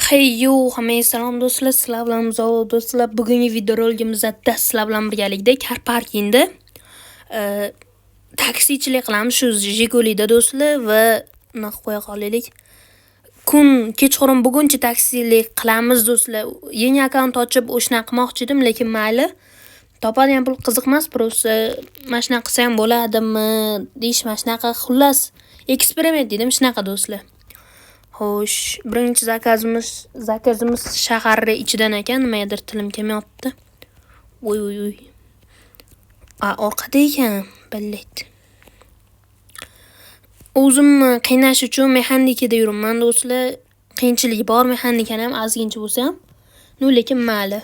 Hey yo, hammaga salom do'stlar, sizlar bilan Muzo do'stlar. Bugungi videoroligimizda sizlar bilan birgalikda Car Parkingda taksichilik qilamiz shu Jigulida do'stlar va nima qo'ya qolaylik. Kechqurun buguncha taksilik qilamiz do'stlar. Yangi akkaunt ochib o'shna qilmoqchi edim, lekin mayli. Topadigan pul qiziqmas, prosta mashina qilsa ham bo'ladimi deyish mashinaqa. Xullas, eksperiment dedim, shunaqa do'stlar. Xo'sh, birinchi zakazimiz shahar ichidan ekan, nimadir tilim kelmayapti. Voy. Orqada ekan, billet. O'zimni qiynash uchun mexanikada yuribman do'stlar. Qiyinchiligi bor mexanikani ham ozgincha bo'lsa ham. Lekin mayli.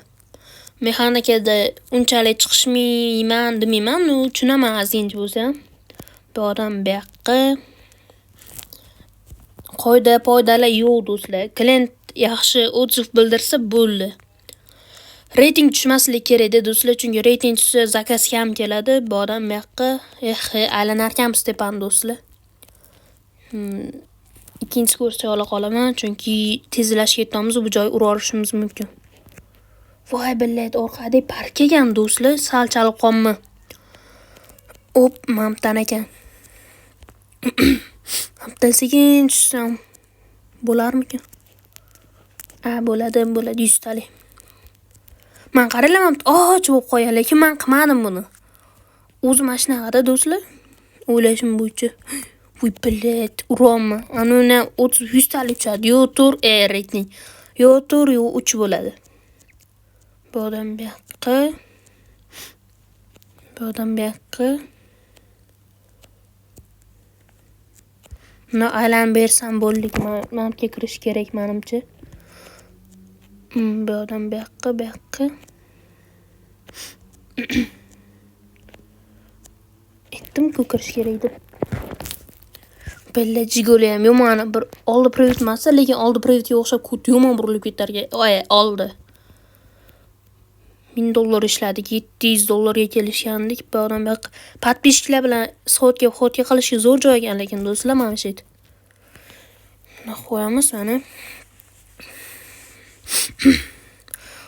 Mexanikada unchalik chiqishmayman demayman, tushunaman ozgincha bo'lsa ham. Bu odam bu yoqqa qoida-poydalar yo'q do'stlar. Klient yaxshi otziv bildirsa bo'ldi. Reyting tushmasligi kerak edi do'stlar, chunki reyting tushsa zakaz ham keladi. Bu odam bu yoqqa aylanarkanmiz tepani do'stlar. Ikkinchi kursga ola qolaman, chunki tezlashga ketamiz, bu joy ura olishimiz mumkin. Voy billet, orqada park ekan do'stlar, sal chalib qolma. Mamtan ekan. Hamdan sekin tushsam bo'larmikan? Bo'ladi 100 talik. Men qarayman, och bo'lib qo'ygan, lekin men qilmadim buni. O'zi mashinada do'stlar, o'ylashim bo'yicha. Voy billet, urommi? Anuna 100 talik tushadi. Yo tur, reyting. Yo tur, yo 3 bo'ladi. Bu odam bu yoqqa. Aylan bersam bo'ldik, menga kirish kerak menimcha. Bu odam bu yoqqa. Aytdim-ku kirish kerak deb. Bella Jiguli ham yomon bir oldi privet emas, lekin oldi privetga o'xshab yomon burilib ketarga. Oldi. $1000 ishladik, $700 kelishgandik. Bu odam podpishchilar bilan sxodga qilishga zo'r joy ekan, lekin do'stlar mana shu edi. Qo'yamiz mana.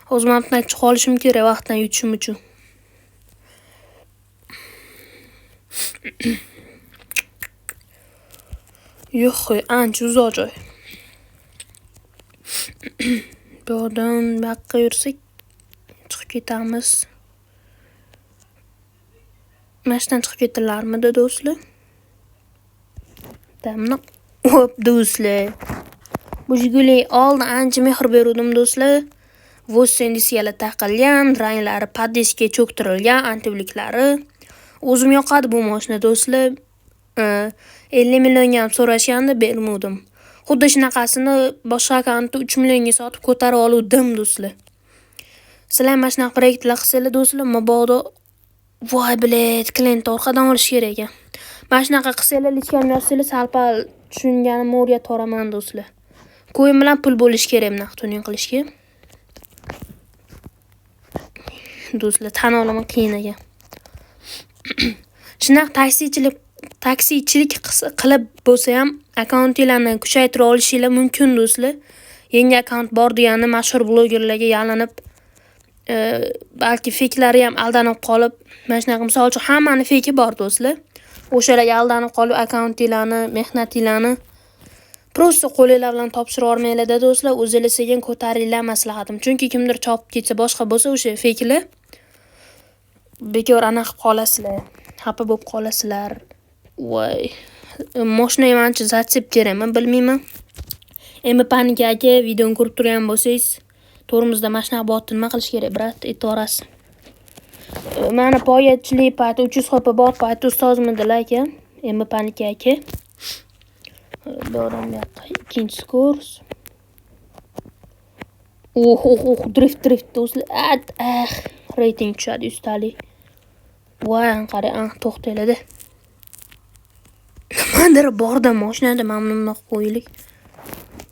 O'zim ham chiqib olishim kerak vaqtdan yutishim uchun. Yo'q, ancha uzoq joy. Bu odam yoqqa yursak chiqib ketamiz. Mashinadan chiqib ketilarmidi do'stlar? Damni do'stlar. Bu Jiguli oldi ancha mehr berdim do'stlar. Vossendisiyalar taqilgan, ranglari paddiskga cho'ktirilgan, antibliklari. O'zim yoqadi bu mashina do'stlar. 50 millionga ham so'rashganda bermadim. Xuddi shunaqasini boshqa akkauntda 3 millionga sotib ko'tarib oldim do'stlar. Sizlar mashina proyektlar qilsanglar do'stlar, mabodo voy billet, klient orqadan olish kerak ekan. Mashinaqa qilsanglar, lichkam yozsanglar, salpal tushunganimni o'rgatib oraman do'stlar. Ko'yim bilan pul bo'lish kerak bunaqa tuning qilishga. Do'stlar, tan olaman qiyin ekan. Shunaqa taksichilik qilib bo'lsa ham akkauntinglarni kuchaytirib olishinglar mumkin do'stlar. Yangi akkaunt bor degani mashhur blogerlarga yalinib, balki feklari ham aldanib qolib, mana shunaqa misol uchun hammani feki bor do'stlar. O'shalarga aldanib qolib akkauntinglarni, mehnatinglarni prosta qo'linglar bilan topshirib olmanglar do'stlar. O'zingiz sekin ko'taringlar maslahatim. Chunki kimdir chopib ketsa, boshqa bo'lsa o'sha feklar bekor aniq qolasizlar. Xafa bo'lib qolasizlar. Voy. Mashina ancha zatsep kerakmi, bilmayman. Endi panika aka, videoni ko'rib turgan bo'lsangiz, to'g'rimizda mashina botni nima qilish kerak, brat, e'tiborasiz. Mana poyatchilik payti 300 xopa bor payti ustozimidilar aka. Endi panika aka. Bu odam yoqqa ikkinchi kurs. Drift do'stlar. Reyting tushadi 100 talik. Voy, qarang, to'xtaylar-da. Nimadir borda mashinada mamnunroq qo'ylik.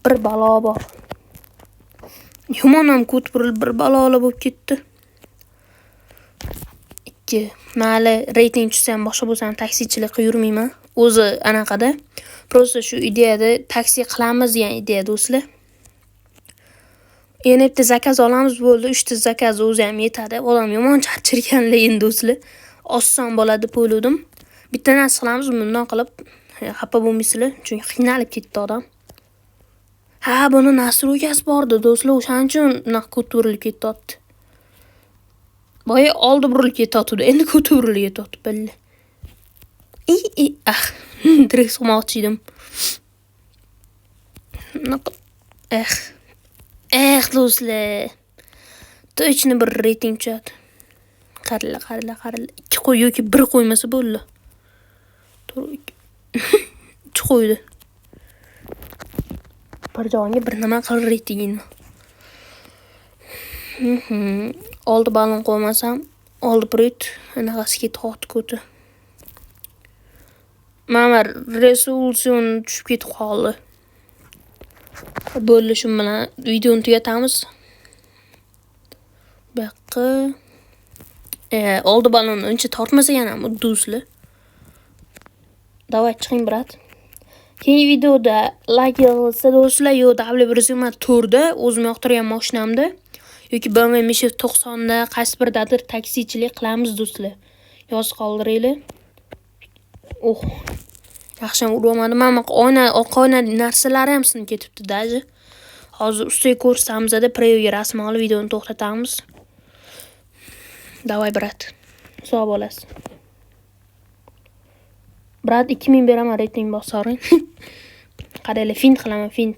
Bir balo bor. Yomon ham ko'tarilib bir balolar bo'lib ketdi. Mayli, reyting tushsa ham boshqa bo'lsa ham taksichilik qilib yurmayman. O'zi anaqada. Prosta shu ideyada taksi qilamiz degan ideya do'stlar. Yana bitta zakaz olamiz bo'ldi. 3 ta zakaz o'zi ham yetadi. Odam yomon charchirganlar endi do'stlar. Oson bo'ladi deb o'yladim. Bitta narsa qilamiz bundan qilib xafa bo'lmaysizlar, chunki qiynalib ketdi odam. Ha, buni nastroykasi bordi do'stlar, o'shaning uchun bunaqa ko'tarilib ketdi. Boya oldi burilib ketdi, endi ko'tarilib ketdi billa. Direkt so'moqchi edim. Do'stlar. Точно bir reyting tushadi. Qarala. 2 qo'y yoki 1 qo'ymasa bo'ldi. 2 qo'ydi. Bir joyga bir nima qil reytingini. Oldi balon qo'ymasam, oldi brut, anaqasiga tortib mana rezolyutsiyon tushib ketib qoldi. Bo'ldi, shu bilan videoni tugatamiz. Baqqa oldi balonni uncha tortmasa ham do'stlar. Davay chiqing brat. Keyingi videoda like yig'ilsa do'stlar, yo W124 da o'zim yoqtirgan mashinamda yoki BMW Mish 90 da qaysi birdadir taksichilik qilamiz do'stlar. Yozib qoldiringlar. Yaxshi urmadim. Mana oqa oyna narsalari ham sinib ketibdi daji. Hozir ustiga ko'rsamizda preview rasm olib videoni to'xtatamiz. Davay brat. Sog' bo'lasiz. Brat 2000 beraman reyting bosaring. Qaranglar, fint qilaman, fint.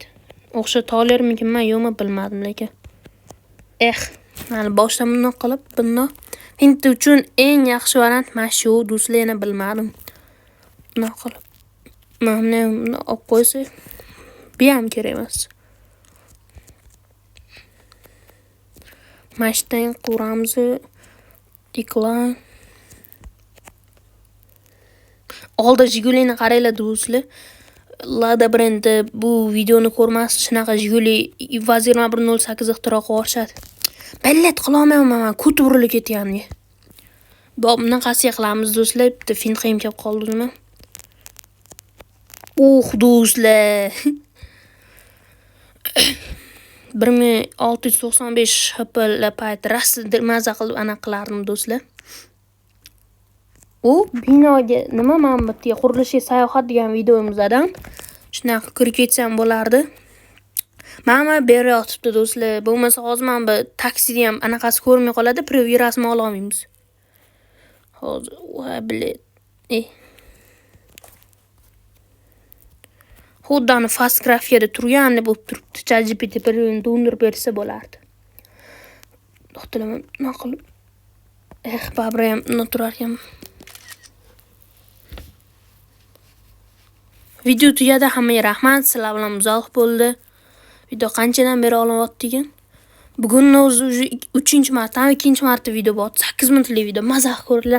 O'xsha tolermikinman, yo'qmi bilmadim lekin. Mana boshdan bundoq qilib, bundoq. Fint uchun eng yaxshi variant mana shu, do'stlar, yana bilmadim. Bundoq qilib. Mana olib qo'ysa, bu ham kerak emas. Mashtan quramiz. Decline. Oldi Jigulini qaranglar do'stlar. Lada brendi bu videoni ko'rmas, shunaqa Jiguli Vaz 2108 ixtiro qilishadi. Ballat qilolmayman, ko'tib urilib ketgandi. Bunaqasiga qilamiz do'stlar, bitta fin qiyim kelib qoldi nima. Do'stlar. 1695 HPL payt rasm maza qilib qilardim do'stlar. Binoga nima men bitta qurilishga sayohat degan videomizdan shunaqa kirib ketsam bo'lardi. Mana beri yotibdi do'stlar. Bo'lmasa hozir men bu taksida ham anaqasi ko'rmay qoladi, preview rasm ola olmaymiz. Hozir bilet. Xuddani fast grafiyada turganda bo'lib turibdi. ChatGPT preview do'ndirib bersa bo'lardi. To'xtaman, nima qilib? Babra ham turar ekan. Video tugadi, hammaga rahmat. Sizlar bilan muzoq bo'ldi. Video qanchadan beri olyapti? Bugun o'zi 3-marta, 2-marta video bor. 8 minutlik video. Maza ko'ringlar.